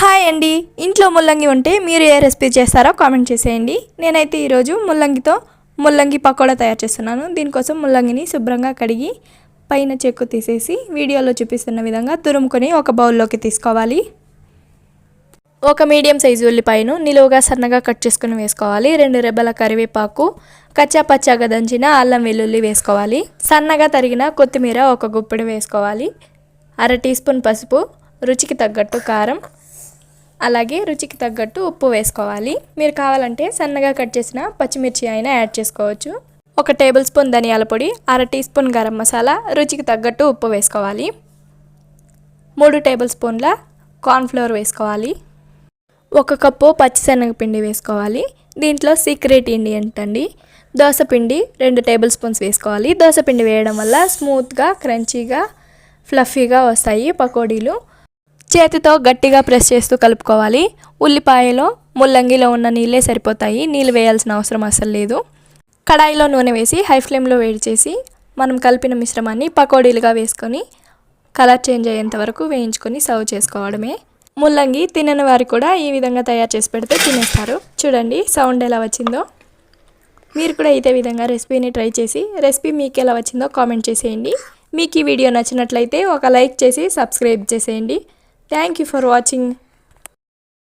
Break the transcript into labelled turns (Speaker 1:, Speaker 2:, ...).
Speaker 1: Hi అండి, ఇంట్లో ముల్లంగి ఉంటే మీరు ఏ రెసిపీ చేస్తారో కామెంట్ చేసేయండి. నేనైతే ఈరోజు ముల్లంగి పకోడా తయారు చేస్తున్నాను. దీనికోసం ముల్లంగిని శుభ్రంగా కడిగి పైన చెక్కు తీసేసి వీడియోలో చూపిస్తున్న విధంగా తురుముకొని ఒక బౌల్లోకి తీసుకోవాలి. ఒక మీడియం సైజు ఉల్లిపాయను నిలువుగా సన్నగా కట్ చేసుకుని వేసుకోవాలి. 2 రెబ్బల కరివేపాకు, కచ్చా పచ్చాగా దంచిన అల్లం వెల్లుల్లి వేసుకోవాలి. సన్నగా తరిగిన కొత్తిమీర ఒక గుప్పెడు వేసుకోవాలి. 1/2 టీ స్పూన్ పసుపు, రుచికి తగ్గట్టు కారం, అలాగే రుచికి తగ్గట్టు ఉప్పు వేసుకోవాలి. మీరు కావాలంటే సన్నగా కట్ చేసిన పచ్చిమిర్చి అయినా యాడ్ చేసుకోవచ్చు. 1 టేబుల్ స్పూన్ ధనియాల పొడి, 1/2 టీ స్పూన్ గరం మసాలా, రుచికి తగ్గట్టు ఉప్పు వేసుకోవాలి. 3 టేబుల్ స్పూన్ల కార్న్ఫ్లోర్ వేసుకోవాలి. 1 కప్పు పచ్చిశనగపిండి వేసుకోవాలి. దీంట్లో సీక్రెట్ ఇంగ్రీడియంట్ అండి, దోసపిండి 2 టేబుల్ స్పూన్స్ వేసుకోవాలి. దోసపిండి వేయడం వల్ల స్మూత్గా, క్రంచీగా, ఫ్లఫీగా వస్తాయి పకోడీలు. చేతితో గట్టిగా ప్రెస్ చేస్తూ కలుపుకోవాలి. ఉల్లిపాయలో ముల్లంగిలో ఉన్న నీళ్ళే సరిపోతాయి, నీళ్ళు వేయాల్సిన అవసరం అసలు లేదు. కడాయిలో నూనె వేసి హై ఫ్లేమ్లో వేడి చేసి మనం కలిపిన మిశ్రమాన్ని పకోడీలుగా వేసుకొని కలర్ చేంజ్ అయ్యేంత వరకు వేయించుకొని సర్వ్ చేసుకోవడమే. ముల్లంగి తినని వారు కూడా ఈ విధంగా తయారు చేసి పెడితే తినేస్తారు. చూడండి సౌండ్ ఎలా వచ్చిందో. మీరు కూడా ఇదే విధంగా రెసిపీని ట్రై చేసి రెసిపీ మీకు ఎలా వచ్చిందో కామెంట్ చేసేయండి. మీకు ఈ వీడియో నచ్చినట్లయితే ఒక లైక్ చేసి సబ్స్క్రైబ్ చేసేయండి. Thank you for watching.